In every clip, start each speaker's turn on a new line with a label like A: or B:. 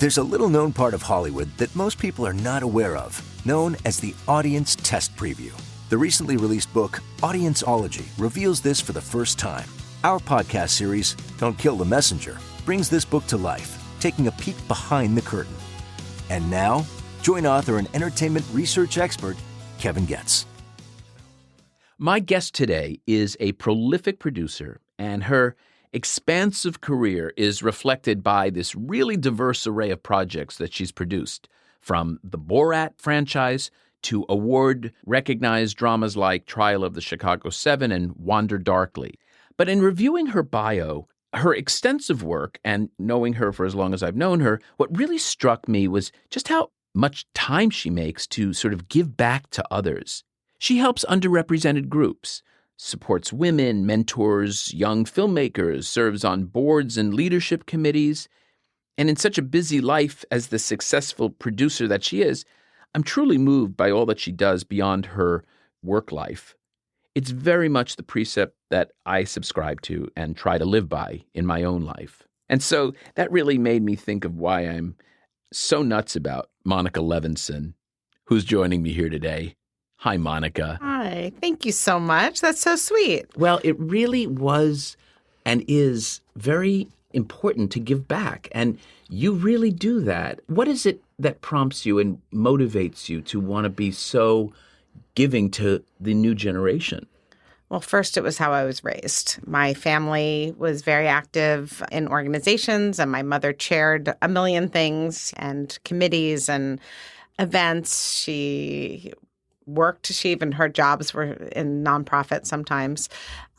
A: There's a little-known part of Hollywood that most people are not aware of, known as the Audience Test Preview. The recently released book, Audienceology, reveals this for the first time. Our podcast series, Don't Kill the Messenger, brings this book to life, taking a peek behind the curtain. And now, join author and entertainment research expert, Kevin Getz.
B: My guest today is a prolific producer, and her expansive career is reflected by this really diverse array of projects that she's produced, from the Borat franchise to award-recognized dramas like Trial of the Chicago 7 and Wander Darkly. But in reviewing her bio, her extensive work, and knowing her for as long as I've known her, what really struck me was just how much time she makes to sort of give back to others. She helps underrepresented groups, supports women, mentors young filmmakers, serves on boards and leadership committees. And in such a busy life as the successful producer that she is, I'm truly moved by all that she does beyond her work life. It's very much the precept that I subscribe to and try to live by in my own life. And so that really made me think of why I'm so nuts about Monica Levinson, who's joining me here today. Hi, Monica.
C: Hi. Thank you so much. That's so sweet.
B: Well, it really was and is very important to give back. And you really do that. What is it that prompts you and motivates you to want to be so giving to the new generation?
C: Well, first, it was how I was raised. My family was very active in organizations, and my mother chaired a million things and committees and events. She her jobs were in nonprofit sometimes.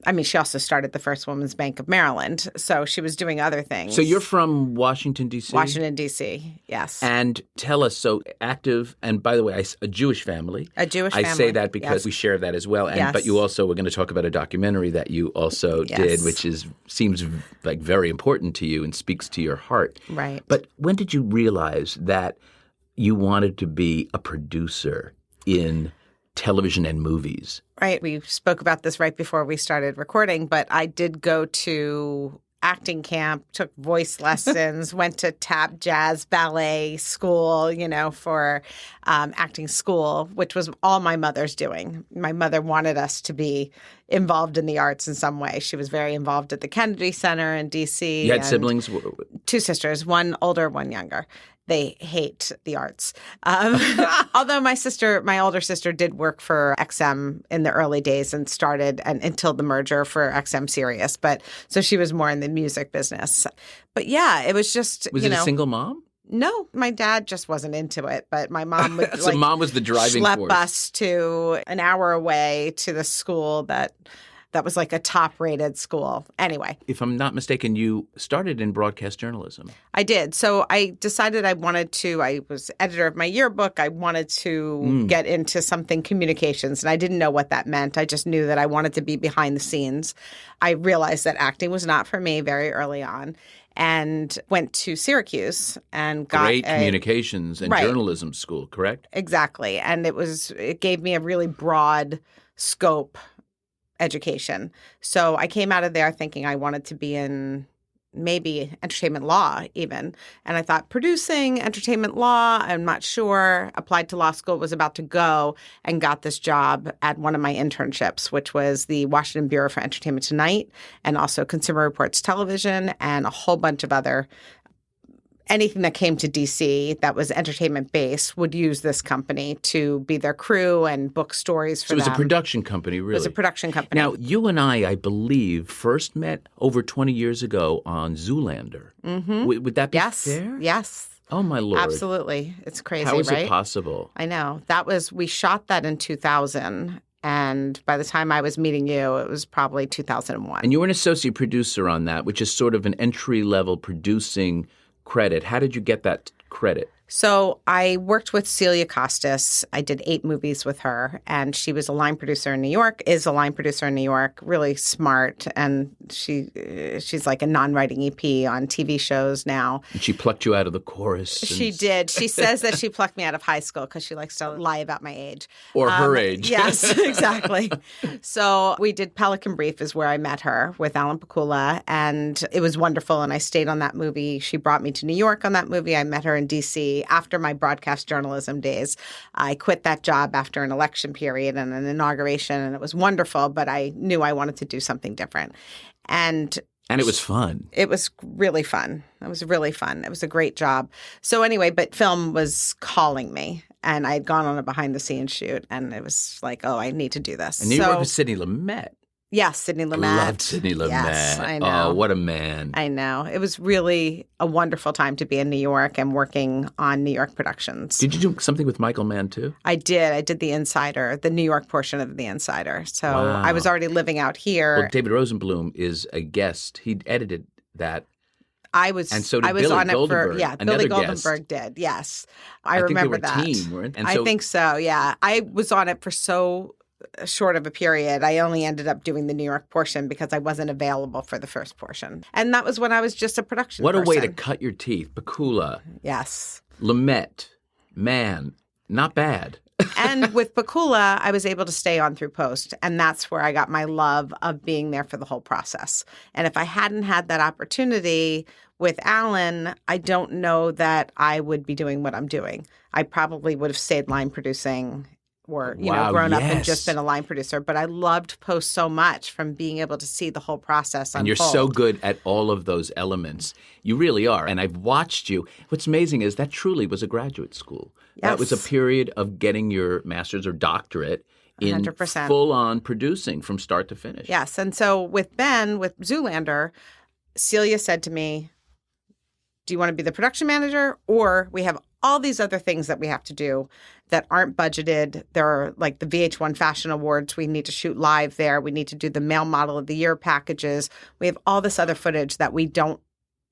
C: I mean, she also started the first Women's Bank of Maryland, so she was doing other things.
B: So you're from Washington, D.C.?
C: Washington, D.C., yes.
B: And tell us, so active, and by the way, a Jewish family.
C: A Jewish family.
B: I say that because
C: yes.
B: we share that as well.
C: Yes.
B: But you also, we're going to talk about a documentary that you also did, which seems like very important to you and speaks to your heart.
C: Right.
B: But when did you realize that you wanted to be a producer in television and movies?
C: Right. We spoke about this right before we started recording, but I did go to acting camp, took voice lessons, went to tap, jazz, ballet school, for acting school, which was all my mother's doing. My mother wanted us to be involved in the arts in some way. She was very involved at the Kennedy Center in D.C.
B: You had siblings?
C: 2 sisters, one older, one younger. They hate the arts. Although my older sister did work for XM in the early days and started until the merger for XM Sirius. But so she was more in the music business. But yeah, it was just,
B: Was it a single mom?
C: No, my dad just wasn't into it. But my mom would
B: so mom was the driving
C: schlep
B: force.
C: us to an hour away to the school that was like a top-rated school. Anyway.
B: If I'm not mistaken, you started in broadcast journalism.
C: I did. So I decided I was editor of my yearbook. I wanted to get into something communications, and I didn't know what that meant. I just knew that I wanted to be behind the scenes. I realized that acting was not for me very early on, and went to Syracuse and got
B: Great communications and journalism school, correct?
C: Exactly. And it gave me a really broad scope education. So I came out of there thinking I wanted to be in maybe entertainment law even. And I thought producing, entertainment law, I'm not sure. Applied to law school, was about to go, and got this job at one of my internships, which was the Washington Bureau for Entertainment Tonight, and also Consumer Reports Television, and a whole bunch of other anything that came to D.C. that was entertainment-based would use this company to be their crew and book stories for them.
B: So it was a production company, really?
C: It was a production company.
B: Now, you and I believe, first met over 20 years ago on Zoolander. Mm-hmm. Would that be fair?
C: Yes.
B: Oh, my Lord.
C: Absolutely. It's crazy, right?
B: How is it possible?
C: I know. We shot that in 2000. And by the time I was meeting you, it was probably 2001.
B: And you were an associate producer on that, which is sort of an entry-level producing credit. How did you get that credit?
C: So I worked with Celia Costas. I did 8 movies with her, and she was a line producer in New York, is a line producer in New York, really smart, and she's like a non-writing EP on TV shows now.
B: And she plucked you out of the chorus.
C: She did. She says that she plucked me out of high school because she likes to lie about my age.
B: Or her age.
C: Yes, exactly. So we did Pelican Brief is where I met her with Alan Pakula, and it was wonderful, and I stayed on that movie. She brought me to New York on that movie. I met her in D.C. after my broadcast journalism days. I quit that job after an election period and an inauguration, and it was wonderful, but I knew I wanted to do something different. And
B: it was fun.
C: It was really fun. It was really fun. It was a great job. So anyway, but film was calling me, and I had gone on a behind-the-scenes shoot, and it was like, oh, I need to do this.
B: And you worked with Sidney Lumet.
C: Yes, Sidney Lumet.
B: I loved Sidney Lumet.
C: Yes, I know.
B: Oh, what a man.
C: I know. It was really a wonderful time to be in New York and working on New York productions.
B: Did you do something with Michael Mann, too?
C: I did. I did The Insider, the New York portion of The Insider. So
B: Wow.
C: I was already living out here.
B: Well, David Rosenblum is a guest. He edited that.
C: And
B: so did
C: I was
B: Billy
C: on it
B: Goldenberg,
C: for, yeah,
B: another
C: Billy
B: guest.
C: Goldenberg did. Yes. I
B: think they
C: remember
B: were a
C: that.
B: team, weren't they? And
C: I think so, yeah. I was on it for so short of a period. I only ended up doing the New York portion because I wasn't available for the first portion. And that was when I was just a production
B: What
C: person.
B: a way to cut your teeth. Pakula,
C: Yes.
B: Lumet, Mann, not bad.
C: And with Pakula, I was able to stay on through post. And that's where I got my love of being there for the whole process. And if I hadn't had that opportunity with Alan, I don't know that I would be doing what I'm doing. I probably would have stayed line producing or, grown up and just been a line producer. But I loved post so much from being able to see the whole process unfold.
B: And you're so good at all of those elements. You really are. And I've watched you. What's amazing is that truly was a graduate school.
C: Yes.
B: That was a period of getting your master's or doctorate in
C: 100%.
B: full-on producing from start to finish.
C: Yes. And so with Ben, with Zoolander, Celia said to me, do you want to be the production manager, or we have all these other things that we have to do that aren't budgeted? There are like the VH1 Fashion Awards. We need to shoot live there. We need to do the Male Model of the Year packages. We have all this other footage that we don't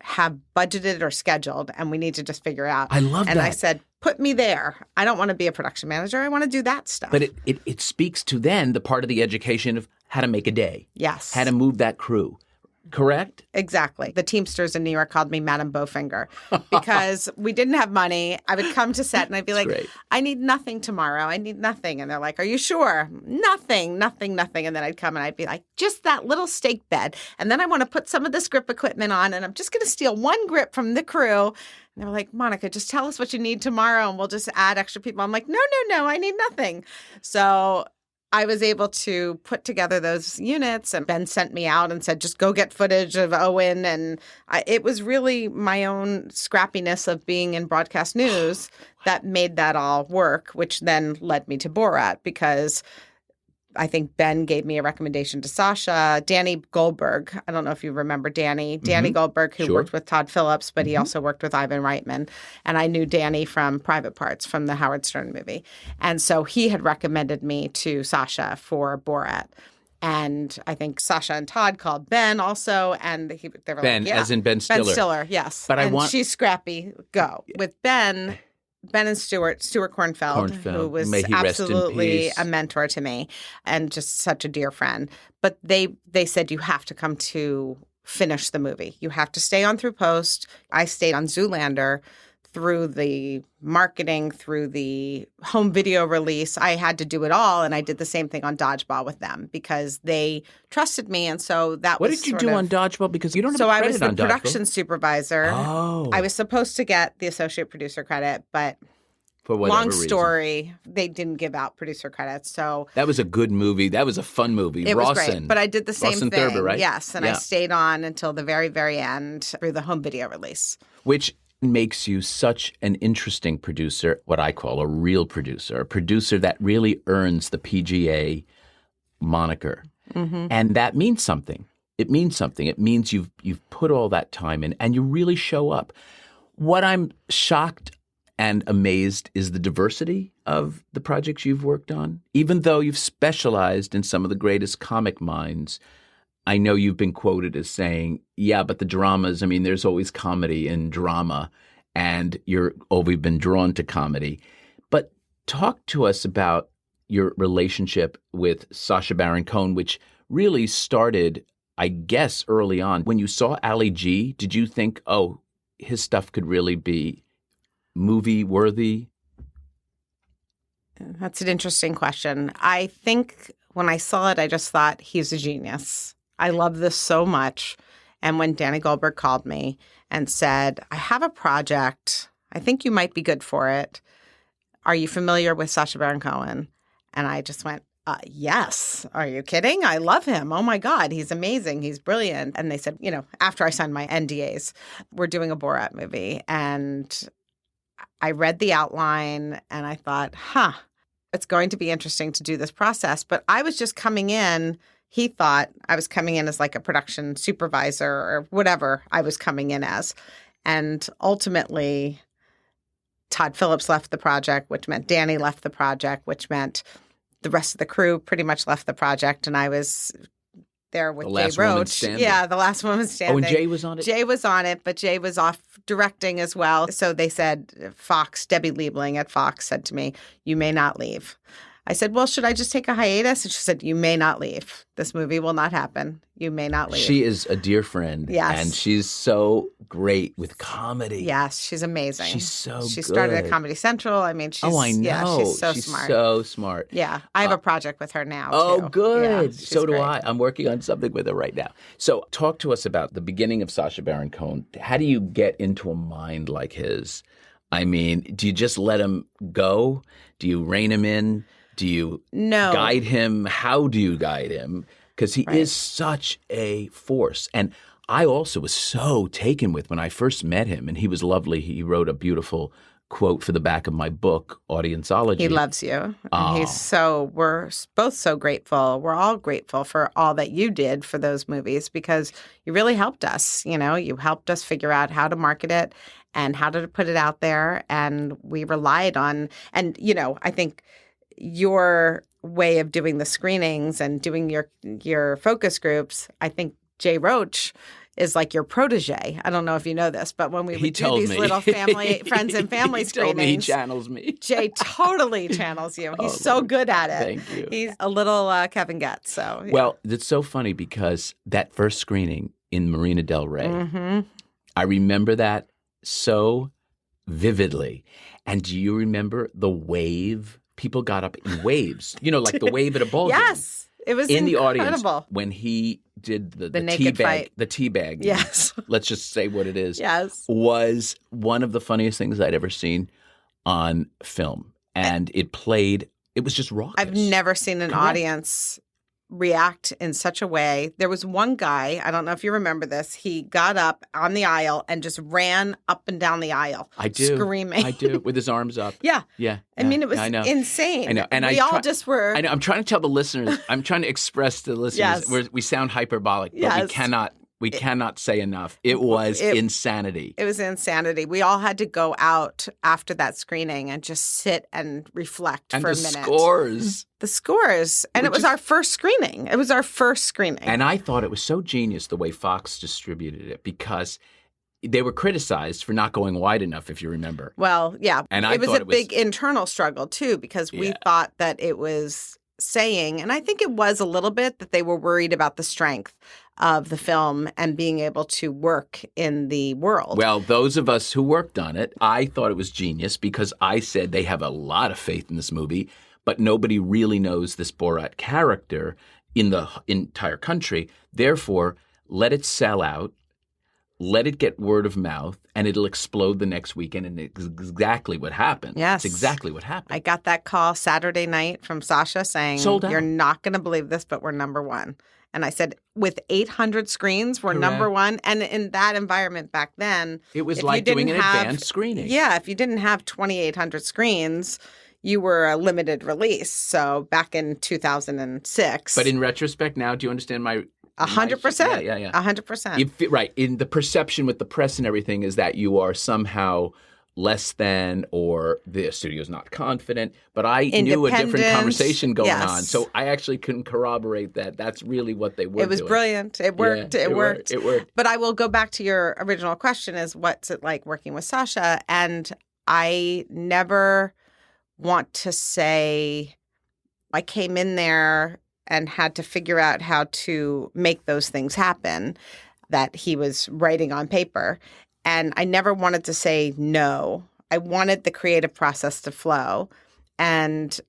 C: have budgeted or scheduled, and we need to just figure out.
B: I love that.
C: And I said, put me there. I don't want to be a production manager. I want to do that stuff.
B: But it speaks to then the part of the education of how to make a day.
C: Yes.
B: How to move that crew. Correct?
C: Exactly. The Teamsters in New York called me Madam Bowfinger because we didn't have money. I would come to set and I'd be like,
B: great.
C: I need nothing tomorrow. I need nothing. And they're like, are you sure? Nothing. And then I'd come and I'd be like, just that little stake bed. And then I want to put some of this grip equipment on, and I'm just going to steal one grip from the crew. And they're like, Monica, just tell us what you need tomorrow and we'll just add extra people. I'm like, no, I need nothing. So I was able to put together those units, and Ben sent me out and said, just go get footage of Owen. And it was really my own scrappiness of being in broadcast news that made that all work, which then led me to Borat, because I think Ben gave me a recommendation to Sacha. Danny Goldberg, I don't know if you remember Danny. Danny Goldberg, who worked with Todd Phillips, but he also worked with Ivan Reitman. And I knew Danny from Private Parts, from the Howard Stern movie. And so he had recommended me to Sacha for Borat. And I think Sacha and Todd called Ben also, and they were
B: Ben,
C: like, yeah.
B: as in Ben Stiller.
C: Ben Stiller, yes.
B: But
C: and she's scrappy, go. With Ben and Stuart Kornfeld, who was
B: May he rest in
C: absolutely
B: peace.
C: a mentor to me and just such a dear friend. But they said, you have to come to finish the movie. You have to stay on through post. I stayed on Zoolander through the marketing, through the home video release. I had to do it all, and I did the same thing on Dodgeball with them because they trusted me, and so that
B: What
C: was
B: did you
C: sort
B: do
C: of,
B: on Dodgeball? Because you don't have
C: so
B: a
C: I
B: credit
C: was the
B: on Dodgeball.
C: production supervisor.
B: Oh.
C: I was supposed to get the associate producer credit, but
B: For whatever
C: long
B: reason.
C: story, they didn't give out producer credits. So
B: That was a good movie. That was a fun movie.
C: it was
B: Rawson.
C: great. But I did the same
B: Rawson
C: thing.
B: Thurber, right?
C: Yes. And I stayed on until the very, very end through the home video release.
B: Which makes you such an interesting producer, what I call a real producer, a producer that really earns the PGA moniker. And that means something. It means something. It means you've put all that time in and you really show up. What I'm shocked and amazed is the diversity of the projects you've worked on. Even though you've specialized in some of the greatest comic minds, I know you've been quoted as saying, yeah, but the dramas, I mean, there's always comedy in drama. and you're always been drawn to comedy. But talk to us about your relationship with Sacha Baron Cohen, which really started, I guess, early on. When you saw Ali G, did you think, oh, his stuff could really be movie-worthy?
C: That's an interesting question. I think when I saw it, I just thought, he's a genius. I love this so much. And when Danny Goldberg called me and said, I have a project, I think you might be good for it. Are you familiar with Sacha Baron Cohen? And I just went, yes. Are you kidding? I love him. Oh my God, he's amazing. He's brilliant. And they said, after I signed my NDAs, we're doing a Borat movie. And I read the outline and I thought, it's going to be interesting to do this process. But I was just coming in. He thought I was coming in as like a production supervisor or whatever I was coming in as. And ultimately, Todd Phillips left the project, which meant Danny left the project, which meant the rest of the crew pretty much left the project. And I was there with Jay Roach. Yeah, the last woman standing.
B: Oh, and Jay was on it?
C: Jay was on it, but Jay was off directing as well. So they said, Debbie Liebling at Fox said to me, you may not leave. I said, well, should I just take a hiatus? And she said, you may not leave. This movie will not happen. You may not leave.
B: She is a dear friend.
C: Yes.
B: And she's so great with comedy.
C: Yes, she's amazing.
B: She's so
C: She
B: good.
C: started at Comedy Central. I mean, she's,
B: I know.
C: Yeah, she's so
B: she's
C: smart.
B: so smart.
C: Yeah. I have a project with her now,
B: Oh,
C: too.
B: good.
C: Yeah,
B: So do
C: great.
B: I. I'm working on something with her right now. So talk to us about the beginning of Sacha Baron Cohen. How do you get into a mind like his? I mean, do you just let him go? Do you rein him in? Do you guide him? How do you guide him? Because he is such a force. And I also was so taken with when I first met him, and he was lovely. He wrote a beautiful quote for the back of my book, Audienceology.
C: He loves you. And we're both so grateful. We're all grateful for all that you did for those movies because you really helped us. You helped us figure out how to market it and how to put it out there. And we relied on, and, I think your way of doing the screenings and doing your focus groups, I think Jay Roach is like your protege. I don't know if you know this, but when we would do these little family, friends and family screenings,
B: told me he channels me.
C: Jay totally channels you. He's so good at it.
B: Thank you.
C: He's a little Kevin Getz. So yeah.
B: Well, it's so funny because that first screening in Marina Del Rey, I remember that so vividly. And do you remember the wave? People got up in waves, like the wave at a ball game.
C: Yes. It was
B: in
C: incredible.
B: the audience when he did the
C: naked
B: tea
C: fight.
B: The tea bag.
C: Yes.
B: Let's just say what it is.
C: Yes.
B: Was one of the funniest things I'd ever seen on film. And it was just raucous.
C: I've never seen an audience react in such a way. There was one guy, I don't know if you remember this, he got up on the aisle and just ran up and down the aisle.
B: I do.
C: Screaming.
B: I do, with his arms up.
C: Yeah.
B: Yeah.
C: I mean, it was insane. I know. And we all just were.
B: I know. I'm trying to tell the listeners, I'm trying to express to the listeners, we sound hyperbolic, but we cannot say enough. It was insanity. It
C: was insanity. We all had to go out after that screening and just sit and reflect for a minute. The scores. And it was our first screening. And
B: I thought it was so genius the way Fox distributed it because they were criticized for not going wide enough, if you remember.
C: Well, yeah.
B: And
C: it was a big internal struggle, too, because we thought that it was saying, and I think it was a little bit, that they were worried about the strength of the film and being able to work in the world.
B: Well, those of us who worked on it, I thought it was genius because I said they have a lot of faith in this movie, but nobody really knows this Borat character in the entire country. Therefore, let it sell out, let it get word of mouth, and it'll explode the next weekend. And it's exactly what happened.
C: Yes.
B: It's exactly what happened.
C: I got that call Saturday night from Sacha saying,
B: sold out.
C: You're not going to believe this, but we're number one. And I said, with 800 screens, we're number one. And in that environment back then,
B: it was like doing an advanced screening.
C: Yeah. If you didn't have 2,800 screens, you were a limited release. So back in 2006.
B: But in retrospect now, do you understand my
C: 100%.
B: Yeah.
C: 100%.
B: Right. In the perception with the press and everything is that you are somehow less than, or the studio's not confident. But I knew a different conversation going on. So I actually couldn't corroborate that. That's really what they were doing.
C: It was brilliant. It worked.
B: Yeah,
C: it worked.
B: It worked.
C: But I will go back to your original question is what's it like working with Sacha? And I never want to say I came in there and had to figure out how to make those things happen that he was writing on paper. And I never wanted to say no. I wanted the creative process to flow and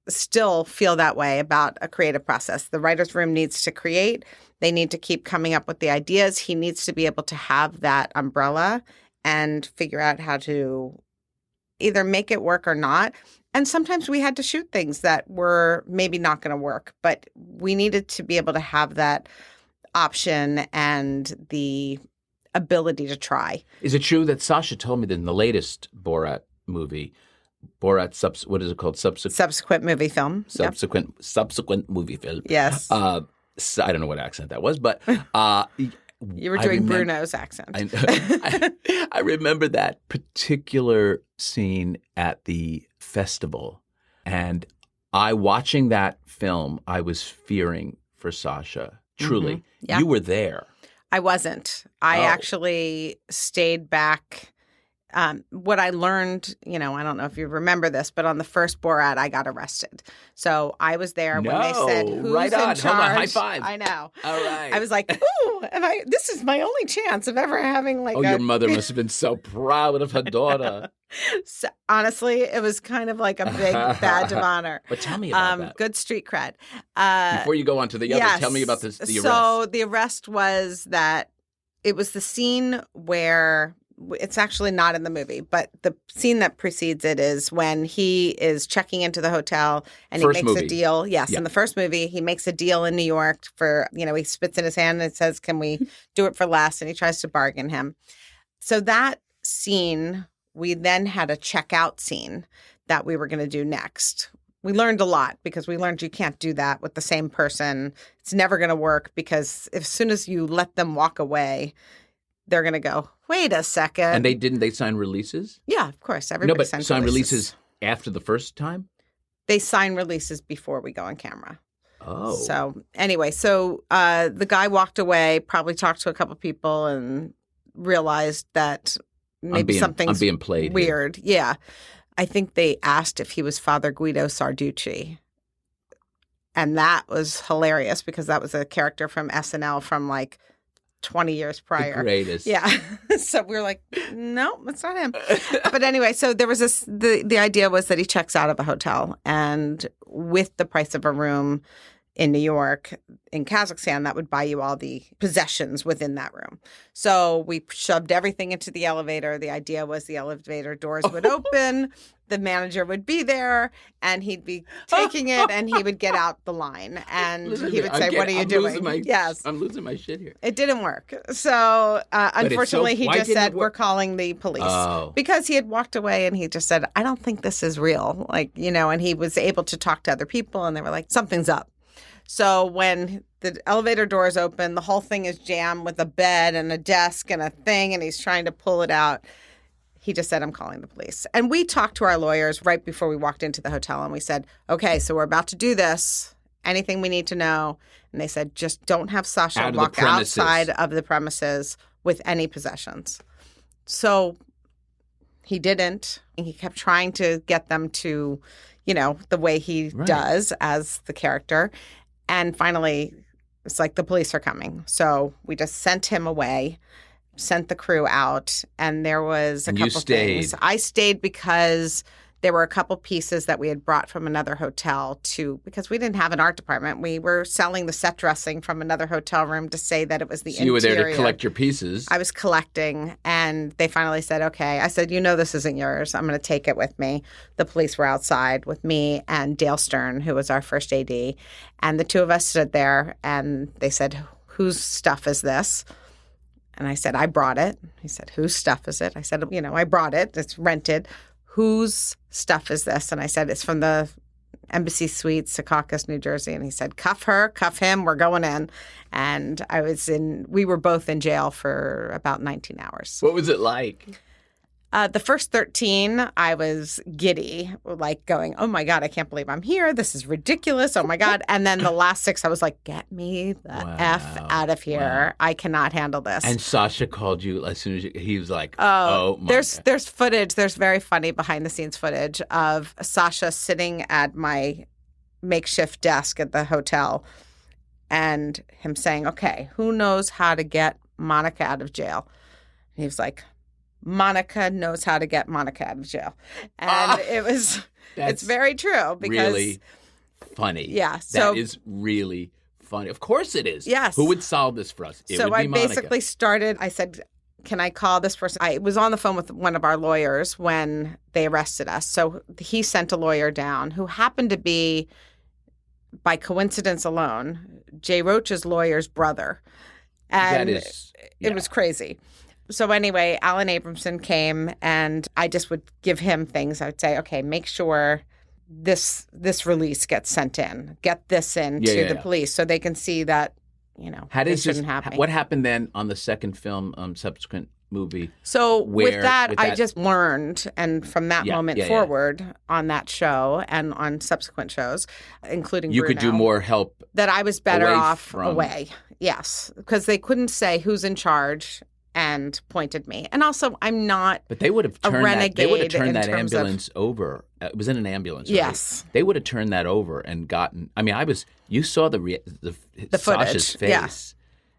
C: still feel that way about a creative process. The writer's room needs to create. They need to keep coming up with the ideas. He needs to be able to have that umbrella and figure out how to either make it work or not. And sometimes we had to shoot things that were maybe not going to work, but we needed to be able to have that option and the ability to try.
B: Is it true that Sacha told me that in the latest Borat movie, what is it called?
C: Subsequent movie film.
B: Subsequent movie film.
C: Yes.
B: I don't know what accent that was, but
C: you were doing Bruno's accent.
B: I remember that particular scene at the festival, and watching that film, I was fearing for Sacha. Truly.
C: Mm-hmm. Yeah.
B: You were there.
C: I wasn't. I actually stayed back. What I learned, I don't know if you remember this, but on the first Borat, I got arrested. So I was there when they said, who's
B: right on.
C: in charge?
B: Hold on, high five.
C: I know.
B: All right.
C: I was like, ooh, this is my only chance of ever having
B: your mother must have been so proud of her daughter.
C: So, honestly, it was kind of like a big badge of honor.
B: But tell me about that.
C: Good street cred.
B: Before you go on to the other, tell me about the arrest.
C: So the arrest was that it was the scene where it's actually not in the movie, but the scene that precedes it is when he is checking into the hotel and he makes a deal. Yes, in the first movie, he makes a deal in New York for, he spits in his hand and says, can we do it for less? And he tries to bargain him. So that scene, we then had a checkout scene that we were going to do next. We learned a lot because we learned you can't do that with the same person. It's never going to work because as soon as you let them walk away, they're going to go, wait a second.
B: And they sign releases?
C: Yeah, of course. Everybody
B: sign releases after the first time?
C: They sign releases before we go on camera.
B: Oh.
C: So anyway, the guy walked away, probably talked to a couple people and realized that maybe something's
B: being played
C: weird. Here. Yeah. I think they asked if he was Father Guido Sarducci. And that was hilarious because that was a character from SNL from 20 years prior.
B: The greatest.
C: Yeah. So we were like, no, it's not him. But anyway, so there was the idea was that he checks out of a hotel and with the price of a room in New York, in Kazakhstan, that would buy you all the possessions within that room. So we shoved everything into the elevator. The idea was the elevator doors would open, the manager would be there, and he'd be taking it, and he would get out the line. And he would say, what are you doing? Yes.
B: I'm losing my shit here.
C: It didn't work. So unfortunately, he just said, we're calling the police.
B: Oh.
C: Because he had walked away, and he just said, I don't think this is real. And he was able to talk to other people, and they were like, something's up. So when the elevator doors open, the whole thing is jammed with a bed and a desk and a thing, and he's trying to pull it out. He just said, I'm calling the police. And we talked to our lawyers right before we walked into the hotel, and we said, okay, so we're about to do this. Anything we need to know? And they said, just don't have Sacha walk outside of the premises with any possessions. So he didn't. And he kept trying to get them to, the way he does as the character. And finally, it's like the police are coming. So we just sent him away, sent the crew out, and there was a couple things. I stayed because there were a couple pieces that we had brought from another hotel because we didn't have an art department. We were selling the set dressing from another hotel room to say that it was the interior.
B: You were there to collect your pieces.
C: I was collecting, and they finally said, okay. I said, this isn't yours. I'm going to take it with me. The police were outside with me and Dale Stern, who was our first AD. And the two of us stood there, and they said, whose stuff is this? And I said, I brought it. He said, whose stuff is it? I said, I brought it. It's rented. Whose stuff is this? And I said, it's from the Embassy Suites, Secaucus, New Jersey. And he said, cuff her, cuff him, we're going in. And we were both in jail for about 19 hours.
B: What was it like?
C: The first 13, I was giddy, like going, oh my God, I can't believe I'm here. This is ridiculous. Oh my God. And then the last 6, I was like, get me the F out of here. Wow. I cannot handle this.
B: And Sacha called you as soon as he was like, oh my God.
C: There's footage. There's very funny behind the scenes footage of Sacha sitting at my makeshift desk at the hotel and him saying, okay, who knows how to get Monica out of jail? And he was like, Monica knows how to get Monica out of jail. And it's very true because
B: really funny.
C: Yeah.
B: So that is really funny. Of course it is.
C: Yes.
B: Who would solve this for us? It would be
C: I
B: Monica.
C: basically started, I said, can I call this person? I was on the phone with one of our lawyers when they arrested us. So he sent a lawyer down who happened to be, by coincidence alone, Jay Roach's lawyer's brother. And it was crazy. So anyway, Alan Abramson came and I just would give him things. I would say, okay, make sure this release gets sent in. Get this in to the police so they can see that, this shouldn't happen.
B: What happened then on the second film, subsequent movie?
C: So with that, I just learned, and from that moment forward on that show and on subsequent shows, including
B: You
C: Bruno,
B: could do more help.
C: That I was better off away. Yes, because they couldn't say who's in charge and pointed me. And also, I'm not
B: But they would have turned
C: a renegade.
B: They would have turned that ambulance over. It was in an ambulance, right?
C: Yes.
B: They would have turned that over and gotten. I mean, you saw the Sacha's face.
C: Yeah.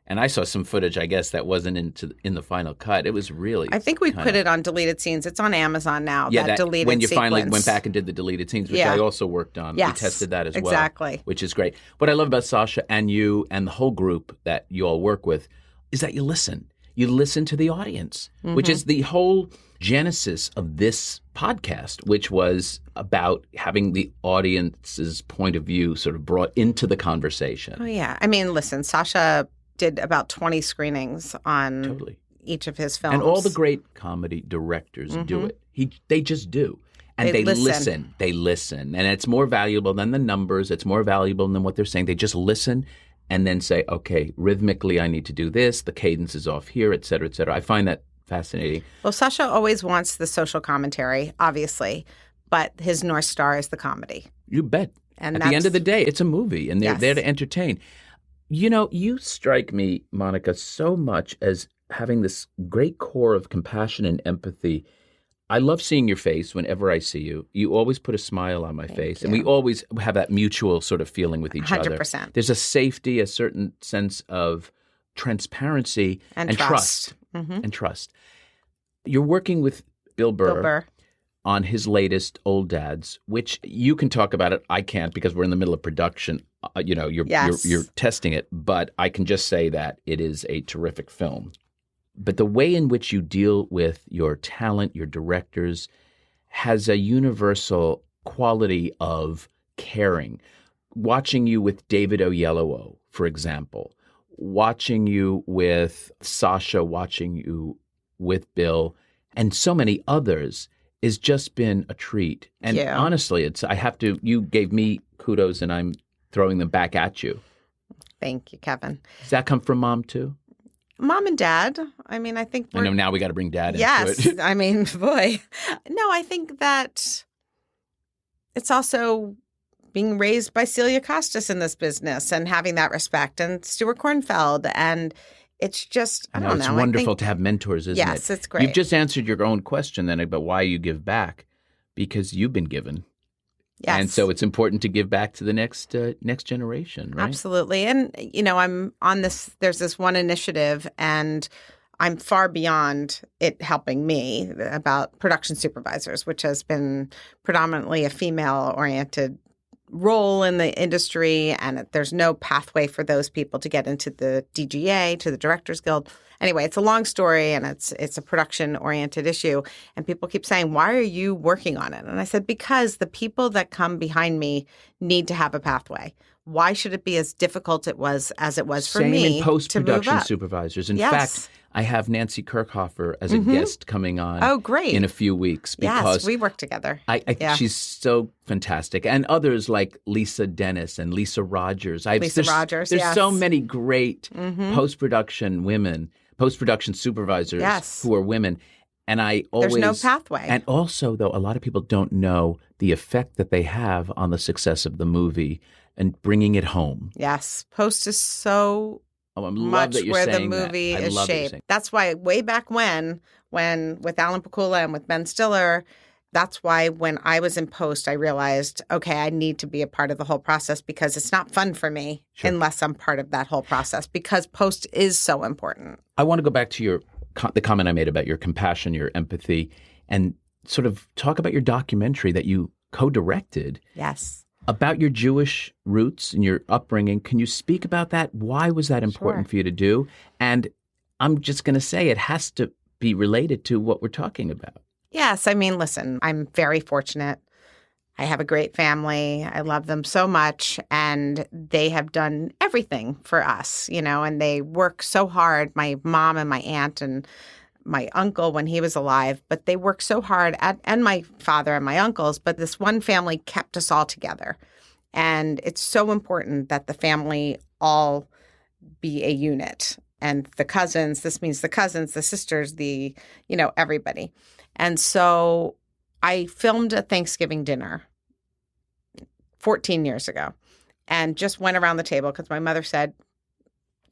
B: And I saw some footage, I guess, that wasn't in the final cut. It was really.
C: I think we put it on deleted scenes. It's on Amazon now.
B: Yeah,
C: that deleted
B: when you
C: sequence.
B: finally went back and did the deleted scenes, which I also worked on.
C: Yes,
B: we tested that as well.
C: Exactly.
B: Which is great. What I love about Sacha and you and the whole group that you all work with is that you listen. You listen to the audience, which is the whole genesis of this podcast, which was about having the audience's point of view sort of brought into the conversation.
C: Oh, yeah. I mean, listen, Sacha did about 20 screenings on each of his films.
B: And all the great comedy directors do it. They just do. And they listen. They listen. And it's more valuable than the numbers. It's more valuable than what they're saying. They just listen and then say, okay, rhythmically I need to do this. The cadence is off here, et cetera, et cetera. I find that fascinating.
C: Well, Sacha always wants the social commentary, obviously, but his North Star is the comedy.
B: You bet. And at the end of the day, it's a movie, and they're there to entertain. You strike me, Monica, so much as having this great core of compassion and empathy. I love seeing your face whenever I see you. You always put a smile on my face. And we always have that mutual sort of feeling with each
C: 100%.
B: other. There's a safety, a certain sense of transparency and trust. And trust. You're working with Bill Burr on his latest Old Dads, which you can talk about it. I can't because we're in the middle of production. You're testing it. But I can just say that it is a terrific film. But the way in which you deal with your talent, your directors, has a universal quality of caring. Watching you with David Oyelowo, for example, watching you with Sacha, watching you with Bill, and so many others, has just been a treat. And honestly, you gave me kudos and I'm throwing them back at you.
C: Thank you, Kevin.
B: Does that come from Mom too?
C: Mom and Dad. I mean, I think
B: I know now we got to bring Dad into it.
C: Yes. I mean, boy. No, I think that it's also being raised by Celia Costas in this business and having that respect, and Stuart Kornfeld. And it's just, I don't know.
B: It's wonderful to have mentors, isn't it?
C: Yes, it's great.
B: You've just answered your own question then about why you give back, because you've been given.
C: Yes.
B: And so it's important to give back to the next generation, right?
C: Absolutely. And, I'm on this, there's this one initiative, and I'm far beyond it helping me, about production supervisors, which has been predominantly a female-oriented role in the industry, and there's no pathway for those people to get into the DGA, to the Directors Guild. Anyway, it's a long story, and it's a production-oriented issue. And people keep saying, why are you working on it? And I said, because the people that come behind me need to have a pathway. Why should it be as difficult as it was for me
B: Same in post-production
C: to move up?
B: Supervisors. In fact, I have Nancy Kirchhofer as a guest coming on in a few weeks. Because
C: we work together.
B: She's so fantastic. And others like Lisa Dennis and Lisa Rogers. There's so many great post-production women, post-production supervisors who are women. And I always...
C: There's no pathway.
B: And also, though, a lot of people don't know the effect that they have on the success of the movie and bringing it home.
C: Yes. Post is so
B: much
C: where the movie is shaped. That's why way back when with Alan Pakula and with Ben Stiller, that's why when I was in post, I realized, okay, I need to be a part of the whole process because it's not fun for me unless I'm part of that whole process because post is so important.
B: I want to go back to the comment I made about your compassion, your empathy, and sort of talk about your documentary that you co-directed.
C: Yes.
B: About your Jewish roots and your upbringing. Can you speak about that? Why was that important for you to do? And I'm just going to say it has to be related to what we're talking about.
C: Yes. I mean, listen, I'm very fortunate. I have a great family. I love them so much. And they have done everything for us, and they work so hard. My mom and my aunt and my uncle when he was alive, but they worked so hard and my father and my uncles, but this one family kept us all together. And it's so important that the family all be a unit. And the cousins, this means the cousins, the sisters, everybody. And so I filmed a Thanksgiving dinner 14 years ago and just went around the table because my mother said,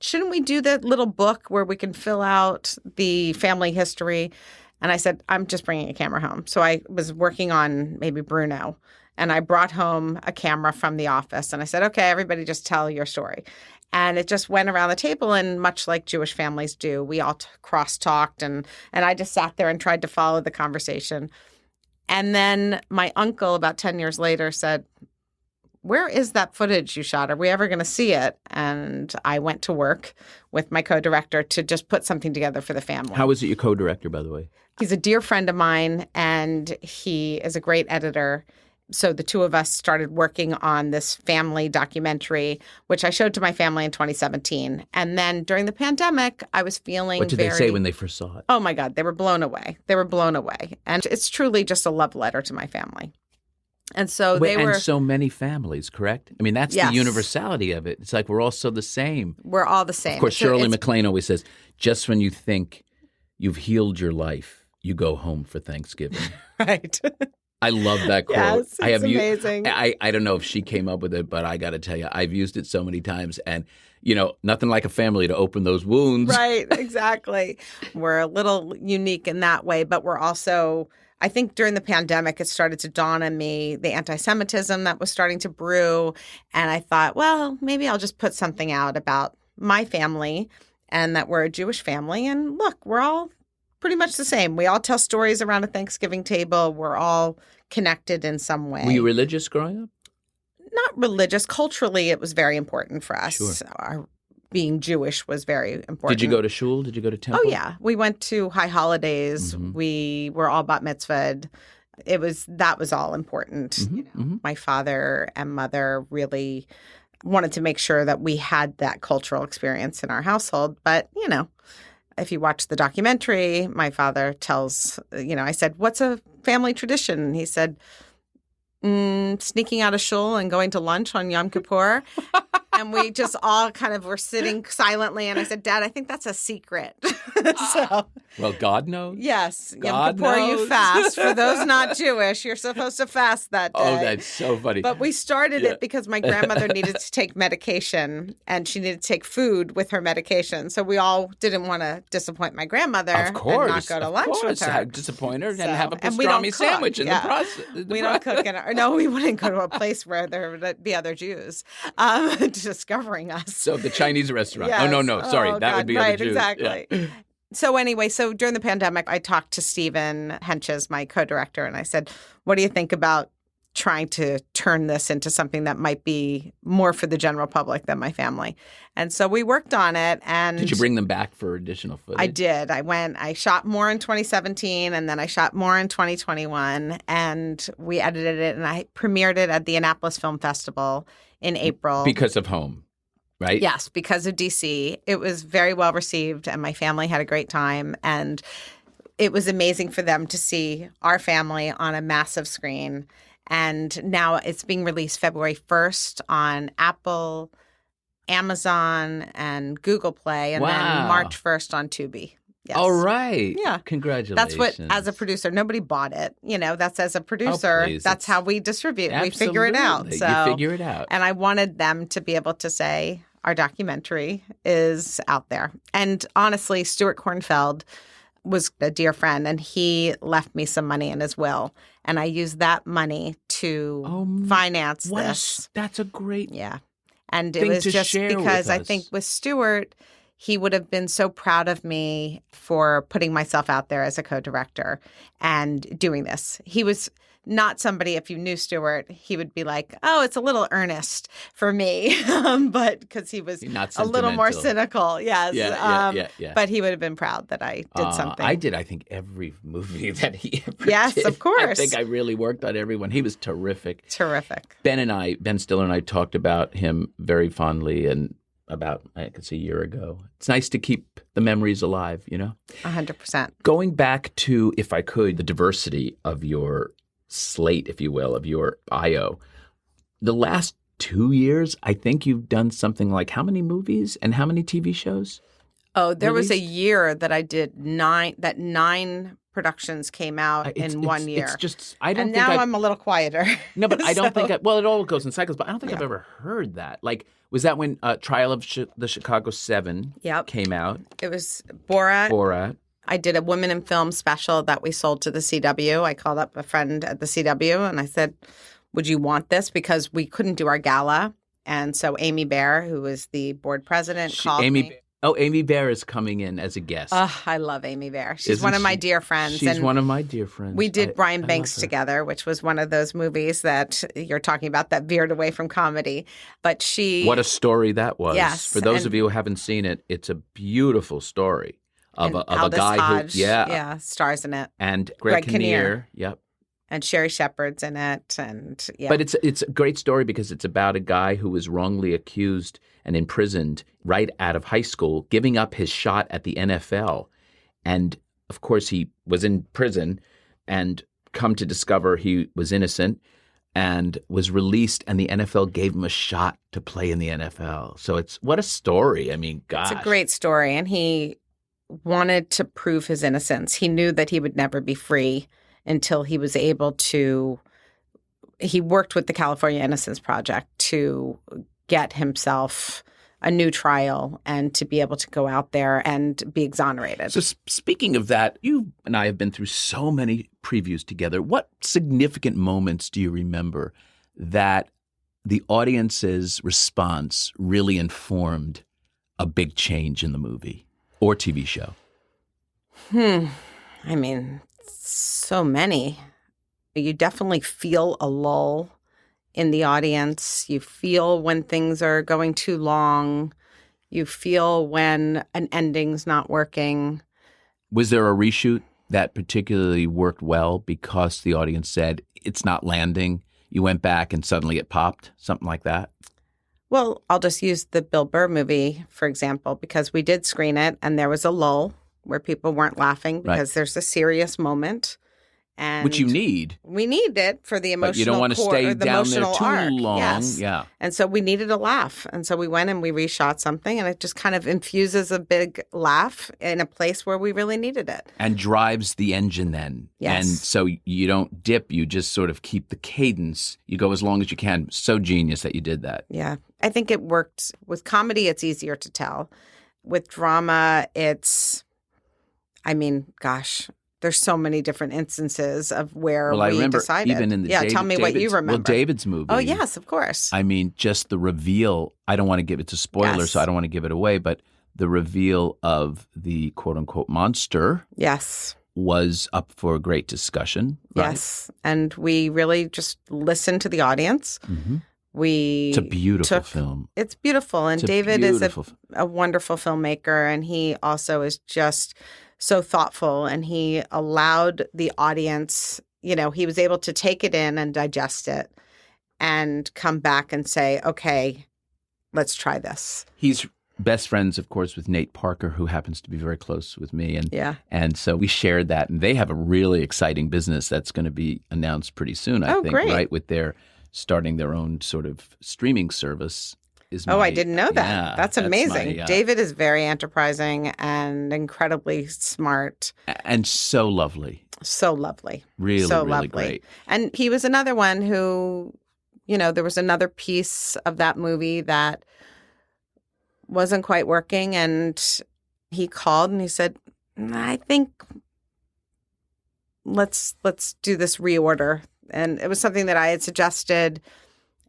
C: shouldn't we do that little book where we can fill out the family history? And I said, I'm just bringing a camera home. So I was working on maybe Bruno, and I brought home a camera from the office. And I said, okay, everybody just tell your story. And it just went around the table, and much like Jewish families do, we all cross-talked, and I just sat there and tried to follow the conversation. And then my uncle, about 10 years later, said, where is that footage you shot? Are we ever going to see it? And I went to work with my co-director to just put something together for the family.
B: How is it your co-director, by the way?
C: He's a dear friend of mine, and he is a great editor. So the two of us started working on this family documentary, which I showed to my family in 2017. And then during the pandemic, I was feeling
B: What did they say when they first saw it?
C: Oh, my God. They were blown away. They were blown away. And it's truly just a love letter to my family. And so
B: and so many families, correct? I mean, that's the universality of it. It's like we're all so the same.
C: We're all the same.
B: Of course, Shirley MacLaine always says, just when you think you've healed your life, you go home for Thanksgiving.
C: Right.
B: I love that quote.
C: Yes, it's amazing.
B: I don't know if she came up with it, but I got to tell you, I've used it so many times. And, nothing like a family to open those wounds.
C: Right, exactly. We're a little unique in that way, but we're also... I think during the pandemic, it started to dawn on me the anti-Semitism that was starting to brew. And I thought, well, maybe I'll just put something out about my family and that we're a Jewish family. And look, we're all pretty much the same. We all tell stories around a Thanksgiving table. We're all connected in some way.
B: Were you religious growing up?
C: Not religious. Culturally, it was very important for us.
B: Sure.
C: Being Jewish was very important.
B: Did you go to shul? Did you go to temple?
C: Oh, yeah. We went to high holidays.
B: Mm-hmm.
C: We were all bat mitzvahed. That was all important.
B: Mm-hmm.
C: My father and mother really wanted to make sure that we had that cultural experience in our household. But, if you watch the documentary, my father tells, I said, what's a family tradition? And he said, sneaking out of shul and going to lunch on Yom Kippur. And we just all kind of were sitting silently. And I said, Dad, I think that's a secret.
B: Well, God knows.
C: Yes.
B: God
C: Yom Kippur,
B: knows.
C: you fast. For those not Jewish, you're supposed to fast that day.
B: Oh, that's so funny.
C: But we started it because my grandmother needed to take medication and she needed to take food with her medication. So we all didn't want to disappoint my grandmother and not go to lunch with her.
B: Disappoint her and have a pastrami sandwich in the process.
C: We don't cook we wouldn't go to a place where there would be other Jews discovering us.
B: So the Chinese restaurant.
C: Yes.
B: Oh, no. Sorry. That would be other Jews.
C: Exactly. Yeah. So anyway, during the pandemic, I talked to Stephen Henches, my co-director, and I said, what do you think about trying to turn this into something that might be more for the general public than my family? And so we worked on it. And
B: did you bring them back for additional footage?
C: I did. I shot more in 2017, and then I shot more in 2021, and we edited it, and I premiered it at the Annapolis Film Festival in April.
B: Because of home. Right?
C: Yes, because of DC. It was very well received, and my family had a great time. And it was amazing for them to see our family on a massive screen. And now it's being released February 1st on Apple, Amazon, and Google Play, and then March 1st on Tubi. Yes.
B: All right.
C: Yeah.
B: Congratulations.
C: That's what, as a producer, nobody bought it. That's as a producer,
B: please,
C: that's how we distribute.
B: Absolutely.
C: We figure it out. So,
B: you figure it out.
C: And I wanted them to be able to say, our documentary is out there. And honestly, Stuart Kornfeld was a dear friend, and he left me some money in his will. And I used that money to finance this.
B: That's a great
C: And it
B: thing
C: was
B: to
C: just
B: share
C: because
B: with
C: I
B: us.
C: think with Stuart, he would have been so proud of me for putting myself out there as a co-director and doing this. He was not somebody, if you knew Stuart, he would be like, oh, it's a little earnest for me. But because he was a little more cynical. Yes.
B: Yeah.
C: But he would have been proud that I did something.
B: I did, I think, every movie that he ever
C: Yes,
B: did.
C: of course.
B: I think I really worked on everyone. He was terrific.
C: Terrific.
B: Ben Stiller and I talked about him very fondly and about, I guess, a year ago. It's nice to keep the memories alive,
C: 100%.
B: Going back to, if I could, the diversity of your slate, if you will, of your IO. The last 2 years, I think you've done something like how many movies and how many TV shows?
C: Oh, there was a year that I did nine productions came out in 1 year.
B: It's just, I don't
C: and
B: think
C: now I'm a little quieter.
B: No, but I don't think, it all goes in cycles, but I don't think I've ever heard that. Like, was that when Trial of the Chicago 7 came out?
C: It was Borat. I did a Women in Film special that we sold to the CW. I called up a friend at the CW and I said, would you want this? Because we couldn't do our gala. And so Amy Baer, who was the board president, called me.
B: Oh, Amy Baer is coming in as a guest.
C: Oh, I love Amy Baer. She's one of my dear friends.
B: She's one of my dear friends.
C: We did Brian Banks together, which was one of those movies that you're talking about that veered away from comedy. But what
B: a story that was.
C: Yes.
B: For those of you who haven't seen it, it's a beautiful story of a guy
C: Hodge,
B: who
C: stars in it.
B: And Greg Kinnear. Yep.
C: And Sherry Shepherd's in it, and
B: But it's a great story because it's about a guy who was wrongly accused and imprisoned right out of high school, giving up his shot at the NFL. And, of course, he was in prison and come to discover he was innocent and was released, and the NFL gave him a shot to play in the NFL. So what a story. I mean, gosh.
C: It's a great story, and he wanted to prove his innocence. He knew that he would never be free until he was able to – he worked with the California Innocence Project to get himself a new trial and to be able to go out there and be exonerated.
B: So speaking of that, you and I have been through so many previews together. What significant moments do you remember that the audience's response really informed a big change in the movie or TV show?
C: I mean, so many. You definitely feel a lull in the audience. You feel when things are going too long. You feel when an ending's not working.
B: Was there a reshoot that particularly worked well because the audience said it's not landing? You went back and suddenly it popped, something like that?
C: Well, I'll just use the Bill Burr movie, for example, because we did screen it and there was a lull where people weren't laughing because there's a serious moment. And
B: which you need.
C: We need it for the emotional
B: But you don't want to stay down there too
C: arc.
B: long.
C: Yes.
B: Yeah.
C: And so we needed a laugh. And so we went and we reshot something, and it just kind of infuses a big laugh in a place where we really needed it.
B: And drives the engine then.
C: Yes.
B: And so you don't dip. You just sort of keep the cadence. You go as long as you can. So genius that you did that.
C: Yeah. I think it worked. With comedy, it's easier to tell. With drama, there's so many different instances of where
B: I remember
C: decided.
B: Even in the
C: tell me what you remember.
B: Well, David's movie.
C: Oh, yes, of course.
B: I mean, just the reveal. I don't want to give it a spoiler, so I don't want to give it away. But the reveal of the quote-unquote monster was up for a great discussion. Right?
C: Yes. And we really just listened to the audience.
B: Mm-hmm. It's a beautiful film.
C: It's beautiful. And David is a wonderful filmmaker. And he also is just so thoughtful, and he allowed the audience, he was able to take it in and digest it and come back and say, okay, let's try this.
B: He's best friends, of course, with Nate Parker, who happens to be very close with me. And so we shared that, and they have a really exciting business that's going to be announced pretty soon, I think,
C: great.
B: Right? With starting their own sort of streaming service. is
C: Oh,
B: my,
C: I didn't know that.
B: yeah,
C: That's amazing.
B: my,
C: David is very enterprising and incredibly smart.
B: and so lovely.
C: So lovely.
B: Really,
C: so
B: really
C: lovely.
B: great.
C: And he was another one who, there was another piece of that movie that wasn't quite working. And he called and he said, I think let's do this reorder. And it was something that I had suggested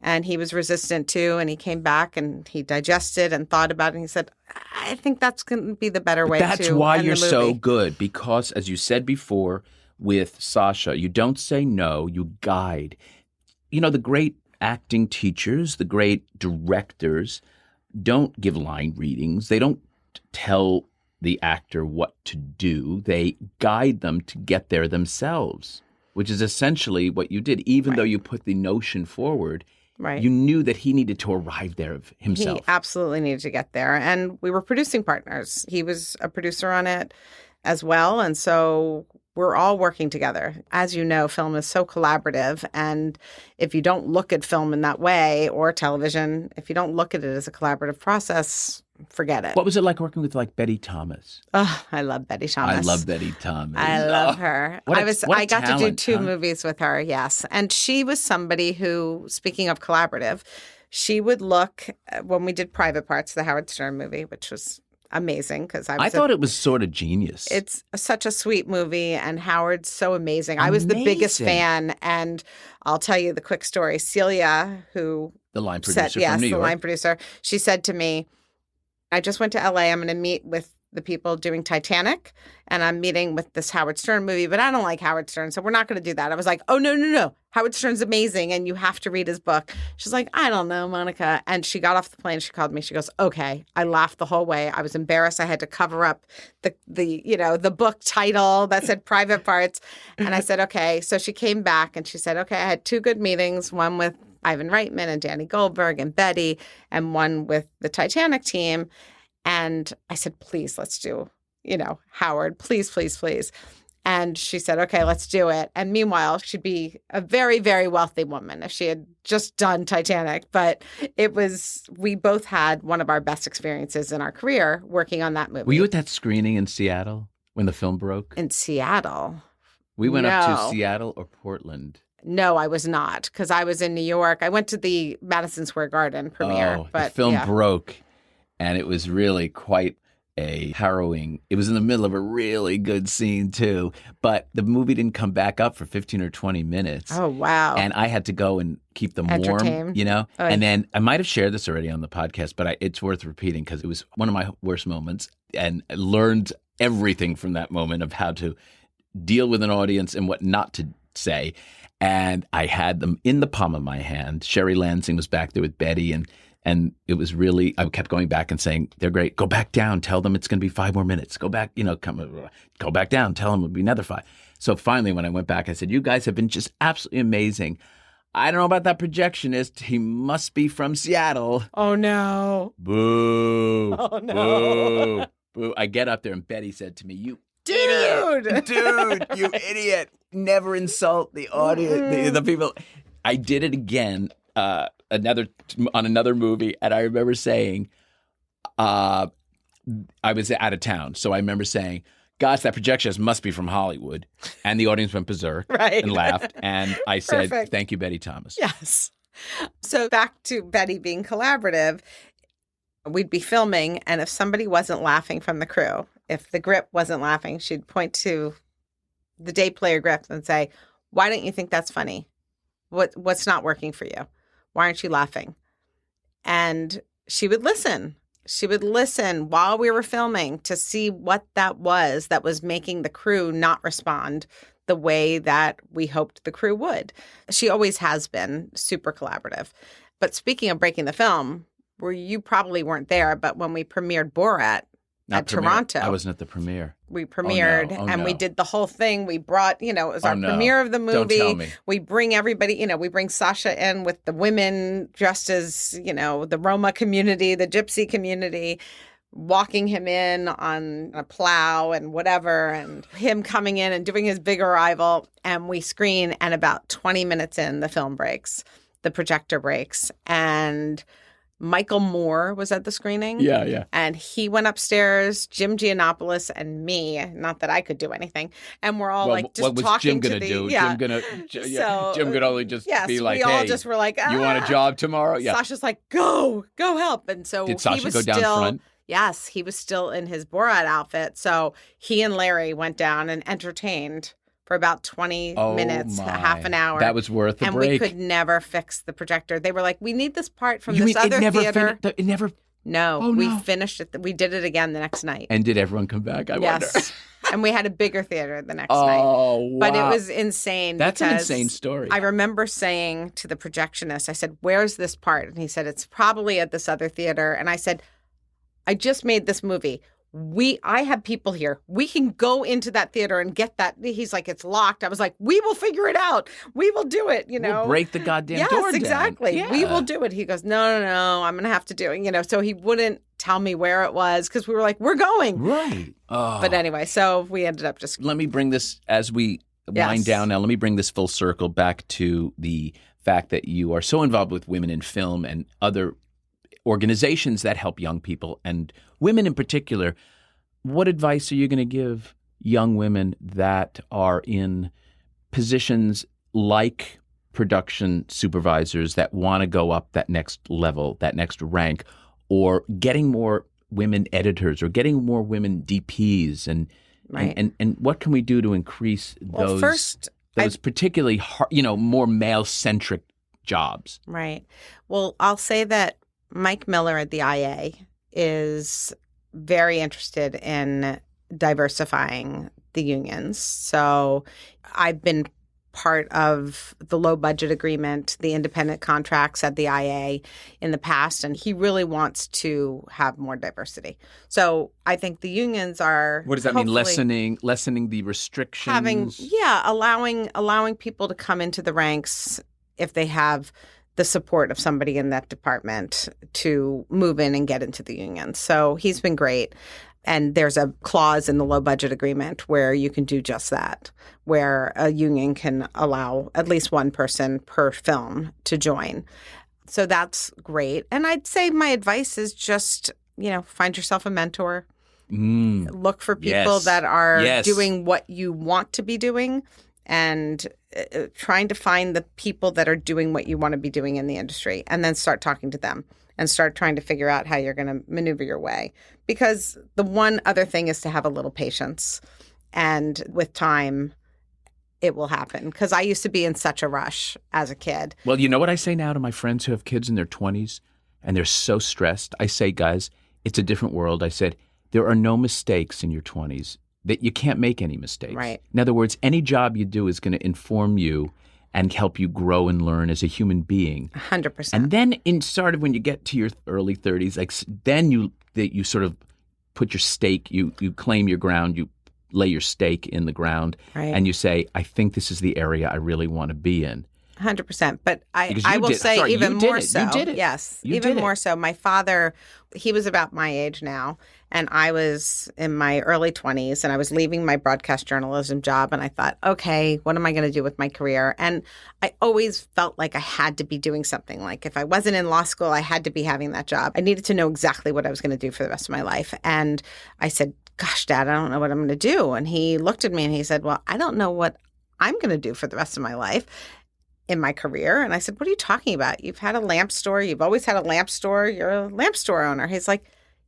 C: and he was resistant to. And he came back and he digested and thought about it. And he said, I think that's going to be the better way to end the movie.
B: That's why you're so good, because as you said before with Sacha, you don't say no, you guide. The great acting teachers, the great directors don't give line readings. They don't tell the actor what to do. They guide them to get there themselves, which is essentially what you did. Even though you put the notion forward, you knew that he needed to arrive there himself.
C: He absolutely needed to get there. And we were producing partners. He was a producer on it as well. And so we're all working together. As you know, film is so collaborative. And if you don't look at film in that way, or television, if you don't look at it as a collaborative process, forget it.
B: What was it like working with Betty Thomas?
C: Oh, I love Betty Thomas.
B: I love Betty Thomas.
C: I love her. I got to do 2 movies with her, yes. And she was somebody who, speaking of collaborative, she would look, when we did Private Parts, the Howard Stern movie, which was amazing because I thought
B: it was sort of genius.
C: It's such a sweet movie and Howard's so amazing. I was the biggest fan, and I'll tell you the quick story. Celia, who
B: the line producer from New York.
C: The line producer, she said to me, I just went to LA. I'm going to meet with the people doing Titanic, and I'm meeting with this Howard Stern movie, but I don't like Howard Stern, so we're not going to do that. I was like, oh, no. Howard Stern's amazing, and you have to read his book. She's like, I don't know, Monica. And she got off the plane. She called me. She goes, okay. I laughed the whole way. I was embarrassed. I had to cover up the book title that said Private Parts. And I said, okay. So she came back, and she said, okay, I had 2 good meetings, one with Ivan Reitman and Danny Goldberg and Betty, and one with the Titanic team. And I said, please, let's do, Howard, please, please, please. And she said, okay, let's do it. And meanwhile, she'd be a very, very wealthy woman if she had just done Titanic. But we both had one of our best experiences in our career working on that movie.
B: Were you at that screening in Seattle when the film broke?
C: In Seattle?
B: We went up to Seattle or Portland.
C: No, I was not, because I was in New York. I went to the Madison Square Garden premiere.
B: But the film broke. And it was really quite a harrowing. It was in the middle of a really good scene, too. But the movie didn't come back up for 15 or 20 minutes.
C: Oh, wow.
B: And I had to go and keep them warm,
C: Oh,
B: And then I might have shared this already on the podcast, but it's worth repeating because it was one of my worst moments. And I learned everything from that moment of how to deal with an audience and what not to say. And I had them in the palm of my hand. Sherry Lansing was back there with Betty, and it was really, I kept going back and saying, they're great. Go back down. Tell them it's going to be 5 more minutes. Go back, go back down. Tell them it'll be another 5. So finally, when I went back, I said, you guys have been just absolutely amazing. I don't know about that projectionist. He must be from Seattle.
C: Oh, no.
B: Boo.
C: Oh, no.
B: Boo. Boo. I get up there and Betty said to me, you
C: Dude,
B: you idiot. Never insult the audience, the people. I did it again on another movie, and I remember saying, I was out of town, so I remember saying, gosh, that projectionist must be from Hollywood. And the audience went berserk and laughed. And I said, thank you, Betty Thomas.
C: Yes. So back to Betty being collaborative, we'd be filming, and if somebody wasn't laughing from the crew, if the grip wasn't laughing, she'd point to the day player grip and say, why don't you think that's funny? What's not working for you? Why aren't you laughing? And she would listen. She would listen while we were filming to see what that was making the crew not respond the way that we hoped the crew would. She always has been super collaborative. But speaking of breaking the film, where you probably weren't there, but when we premiered Borat at Toronto.
B: I wasn't at the premiere.
C: We premiered and we did the whole thing. We brought, it was our premiere of the movie.
B: Don't tell me.
C: We bring everybody, we bring Sacha in with the women dressed as, the Roma community, the Gypsy community, walking him in on a plow and whatever, and him coming in and doing his big arrival. And we screen, and about 20 minutes in, the film breaks, the projector breaks, and Michael Moore was at the screening.
B: Yeah, yeah.
C: And he went upstairs, Jim Giannopoulos and me, not that I could do anything. And we're all just
B: what was
C: talking
B: Jim
C: to
B: gonna do?
C: Yeah.
B: Jim could only just be like,
C: we all
B: hey,
C: just were like,
B: you want a job tomorrow? Yeah.
C: Sasha's like, go help. And so
B: Did Sacha
C: he was
B: go down front?
C: Yes, he was still in his Borat outfit. So he and Larry went down and entertained for about 20 minutes, half an hour.
B: That was worth the break.
C: And we could never fix the projector. They were like, we need this part from this other theater.
B: It never...
C: No, we finished it. We did it again the next night.
B: And did everyone come back? I wonder.
C: And we had a bigger theater the next night.
B: Wow.
C: But it was insane.
B: That's an insane story.
C: I remember saying to the projectionist, I said, where's this part? And he said, it's probably at this other theater. And I said, I just made this movie. I have people here. We can go into that theater and get that. He's like, it's locked. I was like, we will figure it out. We will do it,
B: We'll break the goddamn door down.
C: Yes, exactly.
B: Yeah.
C: We will do it. He goes, no, I'm going to have to do it. So he wouldn't tell me where it was because we were like, we're going.
B: Right. Oh.
C: But anyway, so we ended up just...
B: Let me bring this, as we wind down now, let me bring this full circle back to the fact that you are so involved with women in film and other organizations that help young people and women in particular. What advice are you going to give young women that are in positions like production supervisors that want to go up that next level, that next rank, or getting more women editors or getting more women DPs? And what can we do to increase those particularly more male-centric jobs? Right.
C: Well, I'll say that Mike Miller at the IA is very interested in diversifying the unions. So I've been part of the low budget agreement, the independent contracts at the IA in the past, and he really wants to have more diversity. So I think the unions are...
B: What does that mean? Lessening the restrictions?
C: Allowing people to come into the ranks if they have the support of somebody in that department to move in and get into the union. So he's been great. And there's a clause in the low budget agreement where you can do just that, where a union can allow at least one person per film to join. So that's great. And I'd say my advice is just, find yourself a mentor. Look for people that are doing what you want to be doing, and trying to find the people that are doing what you want to be doing in the industry, and then start talking to them and start trying to figure out how you're going to maneuver your way. Because the one other thing is to have a little patience, and with time, it will happen. Because I used to be in such a rush as a kid.
B: Well, you know what I say now to my friends who have kids in their 20s and they're so stressed? I say, guys, it's a different world. I said, there are no mistakes in your 20s. That you can't make any mistakes.
C: Right.
B: In other words, any job you do is going to inform you and help you grow and learn as a human being.
C: 100%.
B: And then when you get to your early 30s, then you sort of put your stake, you claim your ground, you lay your stake in the ground, and you say, I think this is the area I really want to be in.
C: 100%. But I will say even more so.
B: You did it.
C: Yes, even more so. My father, he was about my age now, and I was in my early 20s, and I was leaving my broadcast journalism job, and I thought, okay, what am I going to do with my career? And I always felt like I had to be doing something. Like if I wasn't in law school, I had to be having that job. I needed to know exactly what I was going to do for the rest of my life. And I said, gosh, Dad, I don't know what I'm going to do. And he looked at me and he said, well, I don't know what I'm going to do for the rest of my life in my career. And I said, what are you talking about? You've had a lamp store. You've always had a lamp store. You're a lamp store owner. He's like,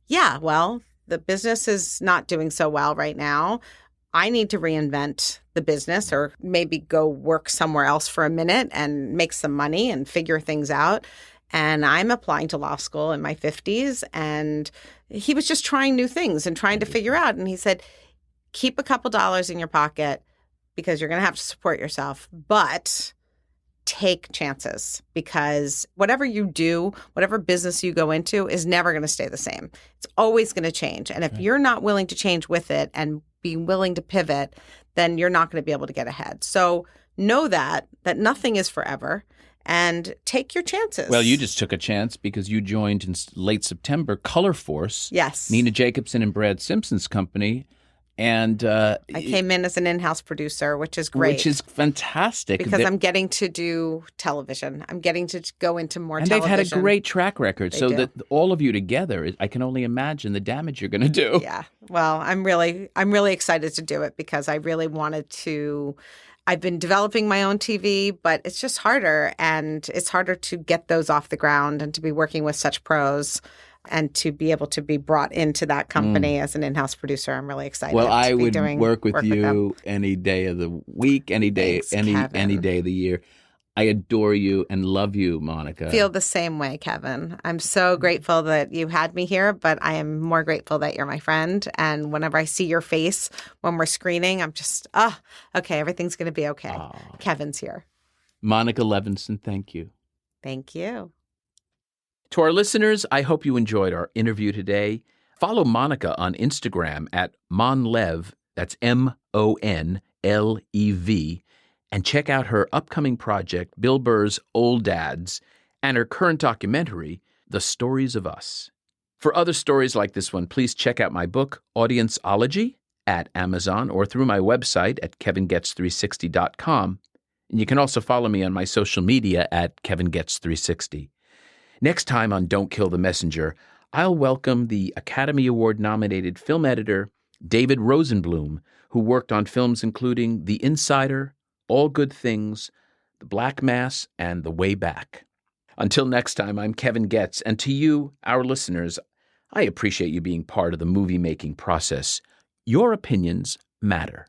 C: yeah, well, the business is not doing so well right now. I need to reinvent the business, or maybe go work somewhere else for a minute and make some money and figure things out. And I'm applying to law school in my 50s. And he was just trying new things and trying to figure out. And he said, keep a couple dollars in your pocket because you're going to have to support yourself. But take chances, because whatever you do, whatever business you go into is never going to stay the same. It's always going to change. And if you're not willing to change with it and be willing to pivot, then you're not going to be able to get ahead. So know that nothing is forever, and take your chances.
B: Well, you just took a chance because you joined in late September Color Force.
C: Yes.
B: Nina Jacobson and Brad Simpson's company. And
C: I came in as an in-house producer, which is great.
B: Which is fantastic.
C: Because I'm getting to do television. I'm getting to go into more
B: and
C: television.
B: And they've had a great track record.
C: They
B: so
C: do.
B: that all of you together, I can only imagine the damage you're going to do.
C: Yeah. Well, I'm really excited to do it because I really wanted to. I've been developing my own TV, but it's just harder. And it's harder to get those off the ground and to be working with such pros. And to be able to be brought into that company as an in-house producer, I'm really excited.
B: Well, I would
C: work
B: with you any day of the week, any day,
C: Thanks,
B: any day of the year. I adore you and love you, Monica.
C: Feel the same way, Kevin. I'm so grateful that you had me here, but I am more grateful that you're my friend. And whenever I see your face when we're screening, I'm just, okay, everything's going to be okay. Oh. Kevin's here.
B: Monica Levinson, thank you.
C: Thank you.
B: To our listeners, I hope you enjoyed our interview today. Follow Monica on Instagram at monlev, that's MONLEV, and check out her upcoming project, Bill Burr's Old Dads, and her current documentary, The Stories of Us. For other stories like this one, please check out my book, Audienceology, at Amazon or through my website at kevingets360.com. And you can also follow me on my social media at KevinGets360. Next time on Don't Kill the Messenger, I'll welcome the Academy Award-nominated film editor David Rosenblum, who worked on films including The Insider, All Good Things, The Black Mass, and The Way Back. Until next time, I'm Kevin Getz, and to you, our listeners, I appreciate you being part of the movie-making process. Your opinions matter.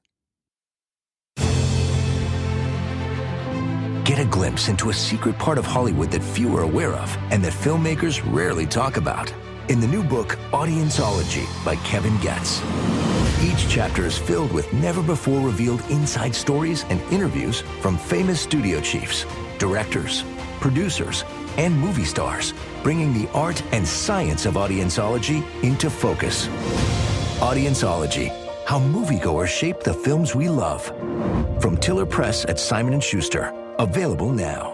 A: Get a glimpse into a secret part of Hollywood that few are aware of and that filmmakers rarely talk about. In the new book, Audienceology by Kevin Getz. Each chapter is filled with never-before-revealed inside stories and interviews from famous studio chiefs, directors, producers, and movie stars, bringing the art and science of audienceology into focus. Audienceology, how moviegoers shape the films we love. From Tiller Press at Simon & Schuster. Available now.